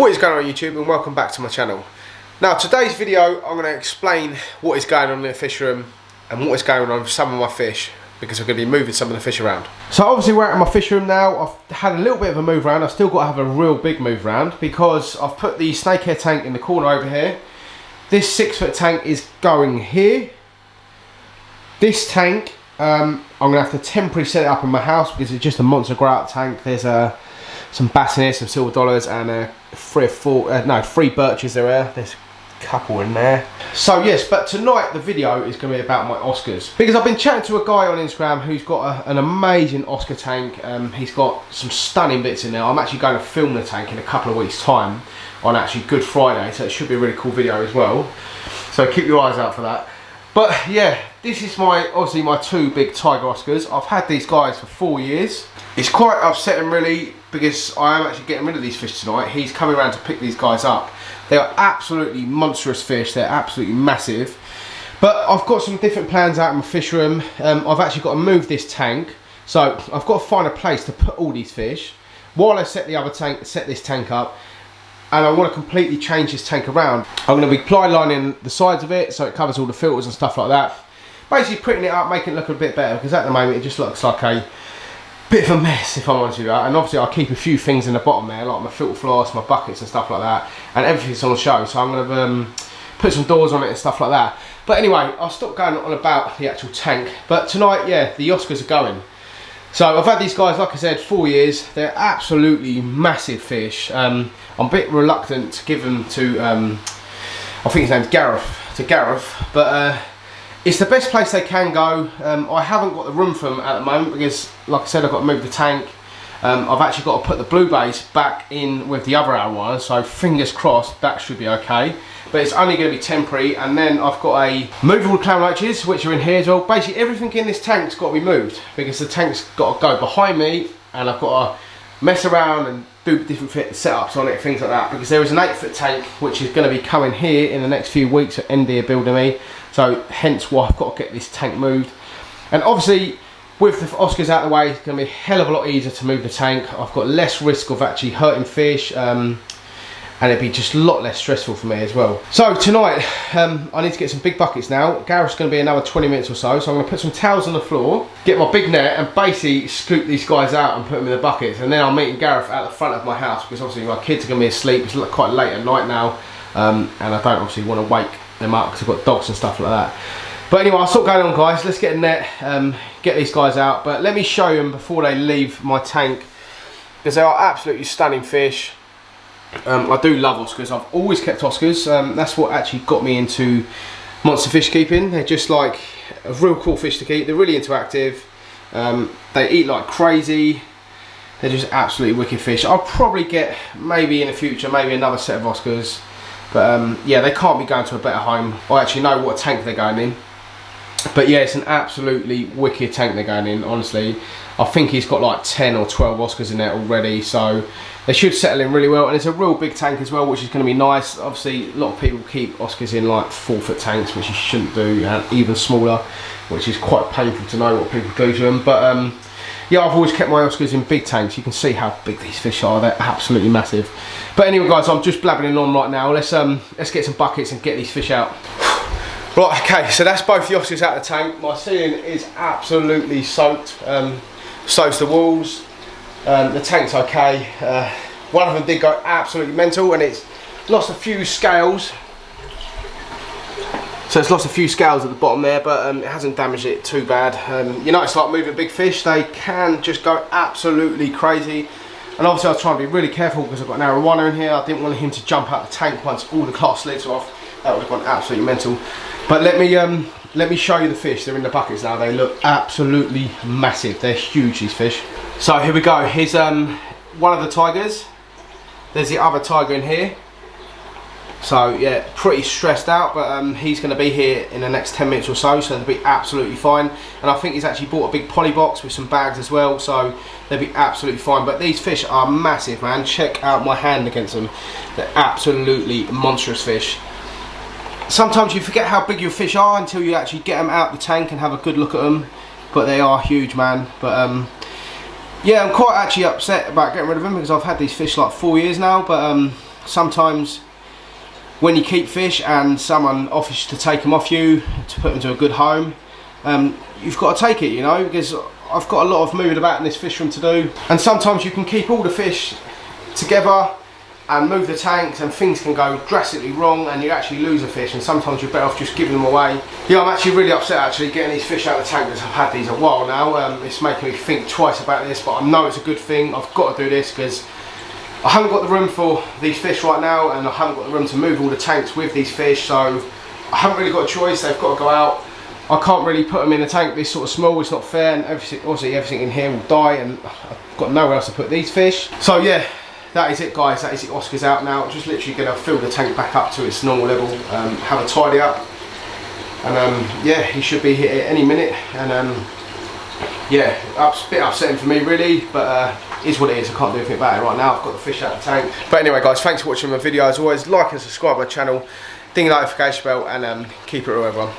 What is going on YouTube, and welcome back to my channel. Now today's video I'm going to explain what is going on in the fish room and what is going on with some of my fish, because I'm going to be moving some of the fish around. So obviously we're out in my fish room now. I've had a little bit of a move around. I've still got to have a real big move around because I've put the snakehead tank in the corner over here. This 6-foot tank is going here. This tank I'm going to have to temporarily set it up in my house because it's just a monster grow out tank. There's some bass in here, some silver dollars, and three birches there. There's a couple in there. So yes, but tonight the video is going to be about my Oscars, because I've been chatting to a guy on Instagram who's got an amazing Oscar tank. He's got some stunning bits in there. I'm actually going to film the tank in a couple of weeks time on actually Good Friday, so it should be a really cool video as well, so keep your eyes out for that. But yeah, this is obviously my two big tiger Oscars. I've had these guys for 4 years. It's quite upsetting really, because I am actually getting rid of these fish tonight. He's coming around to pick these guys up. They are absolutely monstrous fish. They're absolutely massive. But I've got some different plans out in my fish room. I've actually got to move this tank, so I've got to find a place to put all these fish while I set this tank up. And I want to completely change this tank around. I'm going to be ply lining the sides of it so it covers all the filters and stuff like that. Basically putting it up, making it look a bit better, because at the moment it just looks like a bit of a mess, if I'm honest with you. And obviously I'll keep a few things in the bottom there, like my filter floss, my buckets and stuff like that, and everything's on the show. So I'm going to put some doors on it and stuff like that. But anyway, I'll stop going on about the actual tank. But tonight, yeah, the Oscars are going. So I've had these guys, like I said, 4 years. They're absolutely massive fish. I'm a bit reluctant to give them to, I think his name's Gareth, but it's the best place they can go. I haven't got the room for them at the moment because, like I said, I've got to move the tank. I've actually got to put the blue base back in with the other one, so fingers crossed that should be okay. But it's only going to be temporary. And then I've got a movable clown roaches, which are in here as well. Basically everything in this tank's got to be moved, because the tank's got to go behind me, and I've got to mess around and do different setups on it, things like that, because there is an 8-foot tank which is going to be coming here in the next few weeks at ND are building me, so hence why I've got to get this tank moved. And obviously with the Oscars out of the way, it's going to be a hell of a lot easier to move the tank. I've got less risk of actually hurting fish, and it'd be just a lot less stressful for me as well. So tonight, I need to get some big buckets now. Gareth's going to be another 20 minutes or so, so I'm going to put some towels on the floor, get my big net, and basically scoop these guys out and put them in the buckets. And then I'm meeting Gareth out the front of my house, because obviously my kids are going to be asleep. It's quite late at night now, and I don't obviously want to wake them up because I've got dogs and stuff like that. But anyway, I'll stop going on, guys. Let's get a net, get these guys out. But let me show you them before they leave my tank, because they are absolutely stunning fish. I do love Oscars. I've always kept Oscars. That's what actually got me into monster fish keeping. They're just like a real cool fish to keep. They're really interactive. They eat like crazy. They're just absolutely wicked fish. I'll probably get, maybe in the future, maybe another set of Oscars. But yeah, they can't be going to a better home. I actually know what tank they're going in. But yeah, it's an absolutely wicked tank they're going in, honestly. I think he's got like 10 or 12 Oscars in there already, so they should settle in really well. And it's a real big tank as well, which is going to be nice. Obviously, a lot of people keep Oscars in like 4-foot tanks, which you shouldn't do, and even smaller, which is quite painful to know what people do to them. But yeah, I've always kept my Oscars in big tanks. You can see how big these fish are. They're absolutely massive. But anyway, guys, I'm just blabbering on right now. Let's get some buckets and get these fish out. Right, okay, so that's both the Oscars out of the tank. My ceiling is absolutely soaked. So's the walls. The tank's okay. One of them did go absolutely mental, and it's lost a few scales. So it's lost a few scales at the bottom there, but it hasn't damaged it too bad. You know, it's like moving big fish. They can just go absolutely crazy. And obviously I was trying to be really careful because I've got an arowana in here. I didn't want him to jump out the tank once all the glass lids are off. That would have gone absolutely mental. But let me show you the fish. They're in the buckets now. They look absolutely massive. They're huge, these fish. So here we go. Here's one of the tigers. There's the other tiger in here. So yeah, pretty stressed out, but he's going to be here in the next 10 minutes or so, so they'll be absolutely fine. And I think he's actually bought a big poly box with some bags as well, so they'll be absolutely fine. But these fish are massive, man. Check out my hand against them. They're absolutely monstrous fish. Sometimes you forget how big your fish are until you actually get them out the tank and have a good look at them, but they are huge, man. But yeah, I'm quite actually upset about getting rid of them, because I've had these fish like 4 years now, but sometimes when you keep fish and someone offers to take them off you to put them to a good home, you've got to take it, you know, because I've got a lot of moving about in this fish room to do, and sometimes you can keep all the fish together and move the tanks and things can go drastically wrong and you actually lose a fish, and sometimes you're better off just giving them away. Yeah, I'm actually really upset actually getting these fish out of the tank, because I've had these a while now. It's making me think twice about this, but I know it's a good thing. I've got to do this because I haven't got the room for these fish right now, and I haven't got the room to move all the tanks with these fish, so I haven't really got a choice. They've got to go out. I can't really put them in a tank this sort of small, it's not fair, and obviously everything in here will die and I've got nowhere else to put these fish. So yeah, that is it guys, that is it. Oscar's out now. I'm just literally going to fill the tank back up to its normal level, have a tidy up, and yeah, he should be here any minute, and yeah, a bit upsetting for me really, but is what it is. I can't do anything about it right now. I've got the fish out of the tank. But anyway guys, thanks for watching my video. As always, like and subscribe to my channel, ding the notification bell, and keep it real everyone.